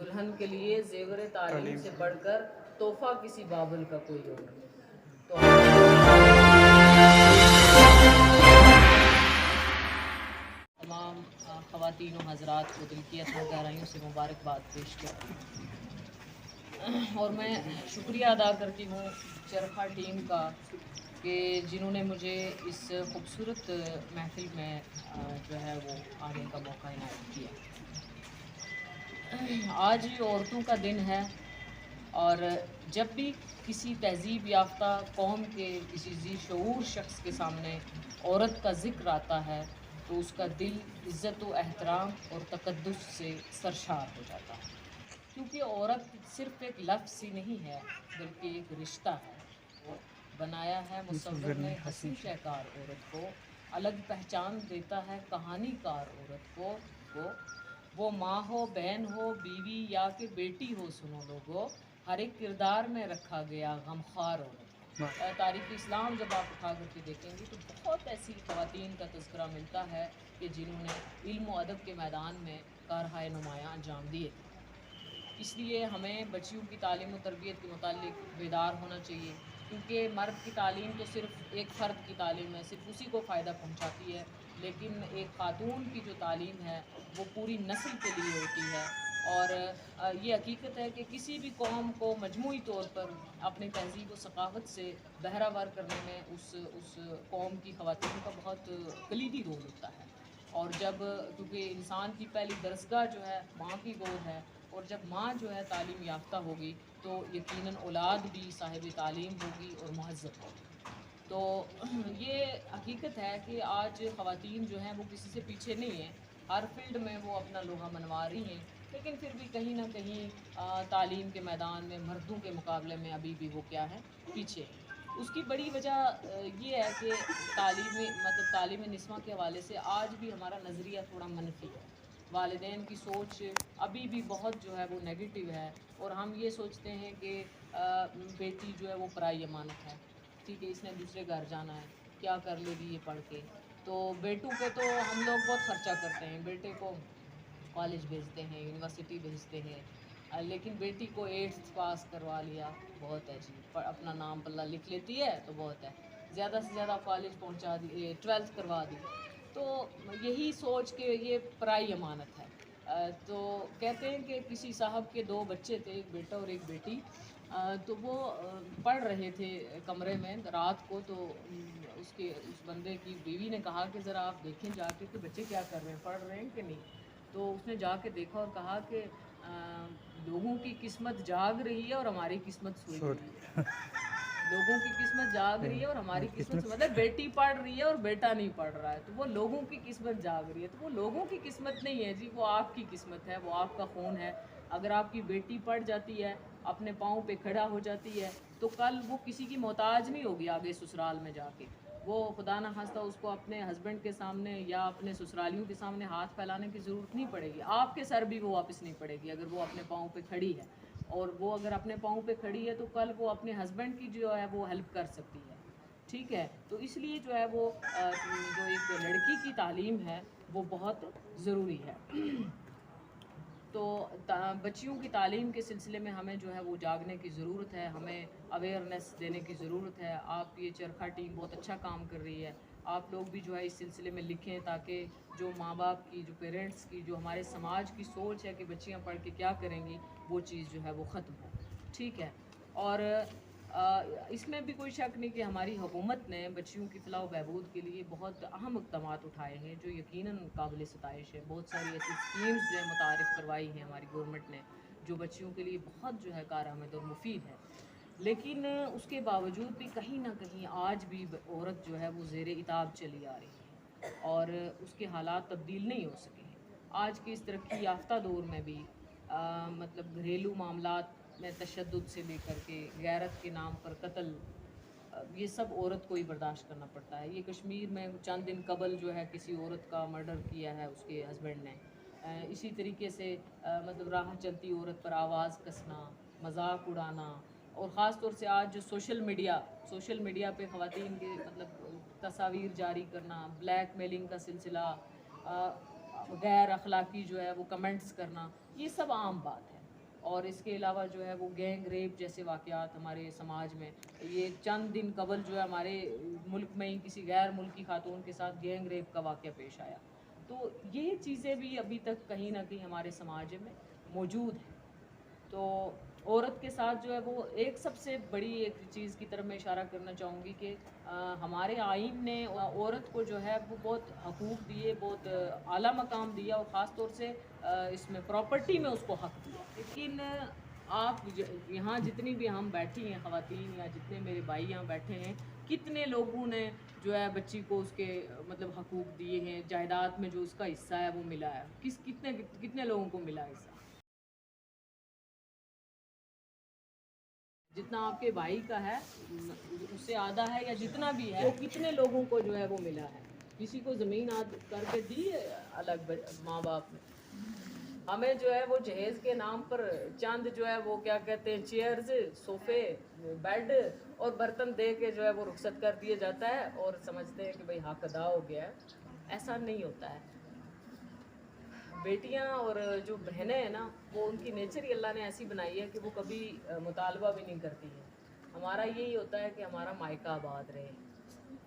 दुल्हन के लिए जेवर तालीम से बढ़कर तोहफा किसी बाबुल का कोई और नहीं। तो तमाम ख़वातीन व हज़रात को दिल की अथाह गहराइयों से मुबारकबाद पेश करती हूँ और मैं शुक्रिया अदा करती हूँ चरखा टीम का कि जिन्होंने मुझे इस खूबसूरत महफिल में जो है वो आने का मौका इनायत किया। आज औरतों का दिन है और जब भी किसी तहजीब याफ्ता कौम के किसी ज़ी शऊर शख्स के सामने औरत का ज़िक्र आता है तो उसका दिल इज़्ज़त व एहतराम और तक़द्दुस से सरशार हो जाता है, क्योंकि औरत सिर्फ़ एक लफ्ज़ ही नहीं है बल्कि एक रिश्ता है। वो बनाया है मुसव्विर ने हसीन शहकार औरत को, अलग पहचान देता है कहानीकार औरत को। वो माँ हो, बहन हो, बीवी या कि बेटी हो, सुनो लोगो, हर एक किरदार में रखा गया गमख्वार औरत को। तारीख़ इस्लाम जब आप उठा करके देखेंगे तो बहुत ऐसी ख़वातीन का तज़किरा मिलता है कि जिन्होंने इल्म व अदब के मैदान में कारहाए नुमायाँ अंजाम दिए थे। इसलिए हमें बच्चियों की तालीम और तरबियत के मुताल्लिक बेदार होना चाहिए, क्योंकि मर्द की तालीम तो सिर्फ़ एक फ़र्द की तालीम है, सिर्फ़ उसी को फ़ायदा पहुंचाती है, लेकिन एक ख़ातून की जो तालीम है वो पूरी नस्ल के लिए होती है। और ये हकीकत है कि किसी भी कौम को मजमूई तौर पर अपनी तहज़ीब व सक़ाफ़त से बहरावर करने में उस कौम की ख़वातीन का बहुत कलीदी रोल होता है। और जब क्योंकि इंसान की पहली दरसगाह जो है माँ की गोद है, और जब माँ जो है तालीम याफ्ता होगी तो यकीनन औलाद भी साहिब तालीम होगी और महज़्ज़ब होगी। तो ये हकीकत है कि आज ख़वातीन जो हैं वो किसी से पीछे नहीं हैं, हर फील्ड में वो अपना लोहा मनवा रही हैं, लेकिन फिर भी कहीं ना कहीं तालीम के मैदान में मर्दों के मुकाबले में अभी भी वो क्या है, पीछे हैं। उसकी बड़ी वजह ये है कि तालीम निस्वां के हवाले से आज भी हमारा नज़रिया थोड़ा मनफी है। वालिदैन की सोच अभी भी बहुत जो है वो नेगेटिव है, और हम ये सोचते हैं कि बेटी जो है वो पराई अमानत है, ठीक है, इसने दूसरे घर जाना है, क्या कर लेगी ये पढ़ के। तो बेटों पे तो हम लोग बहुत ख़र्चा करते हैं, बेटे को कॉलेज भेजते हैं, यूनिवर्सिटी भेजते हैं, लेकिन बेटी को 8th पास करवा लिया, बहुत है जी, अपना नाम पल्ला लिख लेती है तो बहुत है, ज़्यादा से ज़्यादा कॉलेज पहुंचा दी, 12th करवा दी। तो यही सोच के ये पराई अमानत है। तो कहते हैं कि किसी साहब के 2 बच्चे थे, एक बेटा और एक बेटी। तो वो पढ़ रहे थे कमरे में रात को, तो उस बंदे की बीवी ने कहा कि ज़रा आप देखें जाके कि बच्चे क्या कर रहे हैं, पढ़ रहे हैं कि नहीं। तो उसने जाके देखा और कहा कि लोगों की किस्मत जाग रही है और हमारी किस्मत सोई हुई है। लोगों की किस्मत जाग रही है और हमारी किस्मत, मतलब बेटी पढ़ रही है और बेटा नहीं पढ़ रहा है, तो वो लोगों की किस्मत जाग रही है। तो वो लोगों की किस्मत नहीं है जी, वो आपकी किस्मत है, वो आपका खून है। अगर आपकी बेटी पढ़ जाती है, अपने पाँव पे खड़ा हो जाती है, तो कल वो किसी की मोहताज नहीं होगी आगे ससुराल में जाके। वो खुदा ना खास्ता उसको अपने हस्बैंड के सामने या अपने ससुरालियों के सामने हाथ फैलाने की ज़रूरत नहीं पड़ेगी, आपके सर भी वो वापस नहीं पड़ेगी अगर वो अपने पाँव पे खड़ी है। और वो अगर अपने पाँव पे खड़ी है तो कल वो अपने हस्बैंड की जो है वो हेल्प कर सकती है, ठीक है। तो इसलिए जो है वो जो एक लड़की की तालीम है वो बहुत ज़रूरी है। तो बच्चियों की तालीम के सिलसिले में हमें जो है वो जागने की ज़रूरत है, हमें अवेयरनेस देने की ज़रूरत है। आप ये चरखा टीम बहुत अच्छा काम कर रही है, आप लोग भी जो है इस सिलसिले में लिखें, ताकि जो माँ बाप की, जो पेरेंट्स की, जो हमारे समाज की सोच है कि बच्चियाँ पढ़ के क्या करेंगी, वो चीज़ जो है वो ख़त्म हो, ठीक है। और इसमें भी कोई शक नहीं कि हमारी हुकूमत ने बच्चियों की फ़लाह व बहबूद के लिए बहुत अहम इक़दामात उठाए हैं, जो यकीनन काबिल सताइश है। बहुत सारी ऐसी स्कीम्स जो है मुतारिफ़ करवाई हैं हमारी गवर्नमेंट ने, जो बच्चियों के लिए बहुत जो है कारआमद और मुफीद है। लेकिन उसके बावजूद भी कहीं ना कहीं आज भी औरत जो है वो ज़ेर इताब चली आ रही है और उसके हालात तब्दील नहीं हो सके हैं। आज के इस तरक्की याफ्ता दौर में भी मतलब घरेलू मामलात में तशद्दुद से लेकर के गैरत के नाम पर कत्ल, ये सब औरत को ही बर्दाश्त करना पड़ता है। ये कश्मीर में चंद दिन कबल जो है किसी औरत का मर्डर किया है उसके हस्बैंड ने। इसी तरीके से मतलब राह चलती औरत पर आवाज़ कसना, मजाक उड़ाना, और ख़ास तौर से आज जो सोशल मीडिया पे ख़वातीन के मतलब तस्वीर जारी करना, ब्लैक मेलिंग का सिलसिला, गैर अखलाकी जो है वो कमेंट्स करना, ये सब आम बात है। اور اس کے علاوہ جو ہے وہ گینگ ریپ جیسے واقعات ہمارے سماج میں، یہ چند دن قبل جو ہے ہمارے ملک میں ہی کسی غیر ملکی خاتون کے ساتھ گینگ ریپ کا واقعہ پیش آیا. تو یہ چیزیں بھی ابھی تک کہیں نہ کہیں ہمارے سماج میں موجود ہیں. تو عورت کے ساتھ جو ہے وہ ایک سب سے بڑی ایک چیز کی طرف میں اشارہ کرنا چاہوں گی کہ ہمارے آئین نے عورت کو جو ہے وہ بہت حقوق دیے، بہت اعلیٰ مقام دیا، اور خاص طور سے اس میں پراپرٹی میں اس کو حق دیا. لیکن آپ یہاں جتنی بھی ہم بیٹھی ہیں خواتین، یا جتنے میرے بھائی یہاں بیٹھے ہیں، کتنے لوگوں نے جو ہے بچی کو اس کے مطلب حقوق دیے ہیں، جائیداد میں جو اس کا حصہ ہے وہ ملا ہے، کتنے لوگوں کو ملا حصہ؟ جتنا آپ کے بھائی کا ہے اس سے آدھا ہے، یا جتنا بھی ہے وہ کتنے لوگوں کو جو ہے وہ ملا ہے؟ کسی کو زمین کر کے دی الگ ماں باپ نے؟ ہمیں جو ہے وہ جہیز کے نام پر چند جو ہے وہ کیا کہتے ہیں چیئرز، صوفے، بیڈ اور برتن دے کے جو ہے وہ رخصت کر دیا جاتا ہے، اور سمجھتے ہیں کہ بھئی حق ادا ہو گیا ہے. ایسا نہیں ہوتا ہے. بیٹیاں اور جو بہنیں ہیں نا، وہ ان کی نیچر ہی اللہ نے ایسی بنائی ہے کہ وہ کبھی مطالبہ بھی نہیں کرتی ہیں. ہمارا یہی ہوتا ہے کہ ہمارا مائکہ آباد رہے،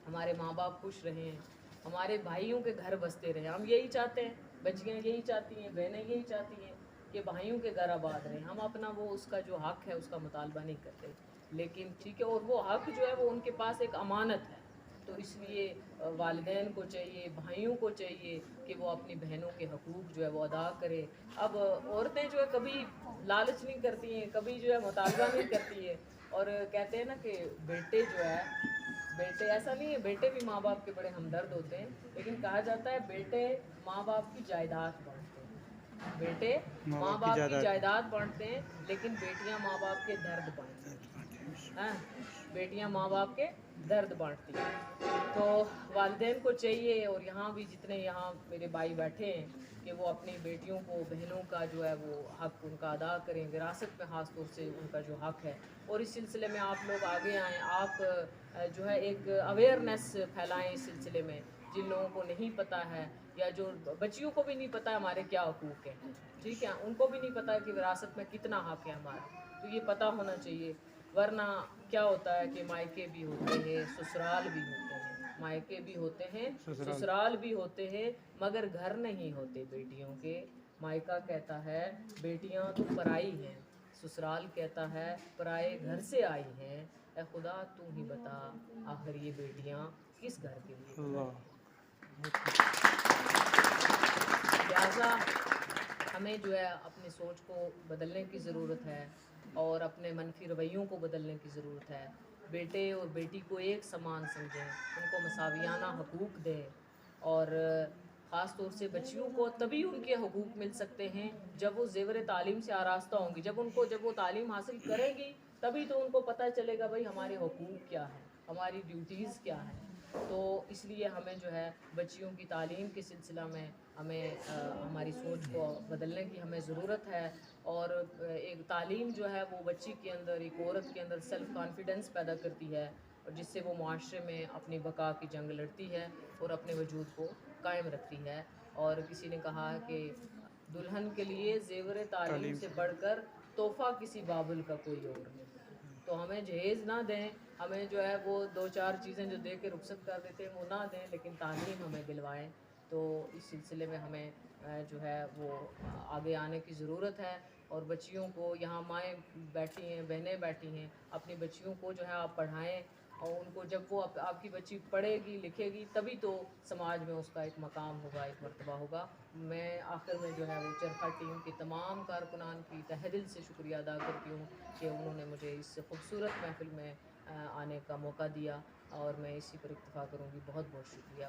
ہمارے ماں باپ خوش رہیں، ہمارے بھائیوں کے گھر بستے رہیں. ہم یہی چاہتے ہیں، بچیاں یہی چاہتی ہیں، بہنیں یہی چاہتی ہیں کہ بھائیوں کے گھر آباد رہیں. ہم اپنا وہ اس کا جو حق ہے اس کا مطالبہ نہیں کرتے. لیکن ٹھیک ہے، اور وہ حق جو ہے وہ ان کے پاس ایک امانت ہے. تو اس لیے والدین کو چاہیے، بھائیوں کو چاہیے کہ وہ اپنی بہنوں کے حقوق جو ہے وہ ادا کرے. اب عورتیں جو ہے کبھی لالچ نہیں کرتی ہیں، کبھی جو ہے مطالبہ نہیں کرتی ہیں، اور کہتے ہیں نا کہ بیٹے جو ہے، بیٹے ایسا نہیں ہے، بیٹے بھی ماں باپ کے بڑے ہمدرد ہوتے ہیں، لیکن کہا جاتا ہے بیٹے ماں باپ کی جائیداد بانٹتے ہیں. بیٹے ماں باپ کی جائیداد بانٹتے ہیں، لیکن بیٹیاں ماں باپ کے درد بانٹتی ہیں. ہاں، بیٹیاں ماں باپ کے درد بانٹتی ہیں. تو والدین کو چاہیے، اور یہاں بھی جتنے یہاں میرے بھائی بیٹھے ہیں، کہ وہ اپنی بیٹیوں کو، بہنوں کا جو ہے وہ حق ان کا ادا کریں. وراثت میں خاص طور سے ان کا جو حق ہے، اور اس سلسلے میں آپ لوگ آگے آئیں، آپ جو ہے ایک اویئرنیس پھیلائیں اس سلسلے میں. جن لوگوں کو نہیں پتہ ہے، یا جو بچیوں کو بھی نہیں پتہ ہے ہمارے کیا حقوق ہیں، ٹھیک ہے، ان کو بھی نہیں پتہ ہے کہ وراثت میں کتنا حق ہے ہمارا، تو یہ پتہ ہونا چاہیے. ورنہ کیا ہوتا ہے کہ مائکے بھی ہوتے ہیں، سسرال بھی ہوتے ہیں. مائکے بھی ہوتے ہیں، سسرال بھی ہوتے ہیں، مگر گھر نہیں ہوتے بیٹیوں کے. مائکہ کہتا ہے بیٹیاں تو پرائی ہیں، سسرال کہتا ہے پرائے گھر سے آئی ہیں. اے خدا تو ہی بتا آخر یہ بیٹیاں کس گھر کے لیے بنائی ہیں. لہٰذا ہمیں جو ہے اپنی سوچ کو بدلنے کی ضرورت ہے، اور اپنے منفی رویوں کو بدلنے کی ضرورت ہے. بیٹے اور بیٹی کو ایک سمان سمجھیں، ان کو مساویانہ حقوق دیں. اور خاص طور سے بچیوں کو تبھی ان کے حقوق مل سکتے ہیں جب وہ زیور تعلیم سے آراستہ ہوں گی. جب وہ تعلیم حاصل کریں گی تبھی تو ان کو پتہ چلے گا بھئی ہمارے حقوق کیا ہیں، ہماری ڈیوٹیز کیا ہیں. تو اس لیے ہمیں جو ہے بچیوں کی تعلیم کے سلسلہ میں ہمیں ہماری سوچ کو بدلنے کی ہمیں ضرورت ہے. اور ایک تعلیم جو ہے وہ بچی کے اندر، ایک عورت کے اندر سیلف کانفیڈنس پیدا کرتی ہے، اور جس سے وہ معاشرے میں اپنی بقا کی جنگ لڑتی ہے اور اپنے وجود کو قائم رکھتی ہے. اور کسی نے کہا کہ دلہن کے لیے زیور تعلیم سے بڑھ کر تحفہ کسی بابل کا کوئی اور نہیں. تو ہمیں جہیز نہ دیں، ہمیں جو ہے وہ دو چار چیزیں جو دے کے رخصت کر دیتے ہیں وہ نہ دیں، لیکن تعلیم ہمیں دلوائیں. تو اس سلسلے میں ہمیں جو ہے وہ آگے آنے کی ضرورت ہے. اور بچیوں کو، یہاں مائیں بیٹھی ہیں، بہنیں بیٹھی ہیں، اپنی بچیوں کو جو ہے آپ پڑھائیں. اور ان کو جب وہ آپ کی بچی پڑھے گی لکھے گی تبھی تو سماج میں اس کا ایک مقام ہوگا، ایک مرتبہ ہوگا. میں آخر میں جو ہے وہ چرخہ ٹیم کے تمام کارکنان کی تہہ دل سے شکریہ ادا کرتی ہوں کہ انہوں نے مجھے اس خوبصورت محفل میں آنے کا موقع دیا، اور میں اسی پر اکتفا کروں گی. بہت بہت شکریہ.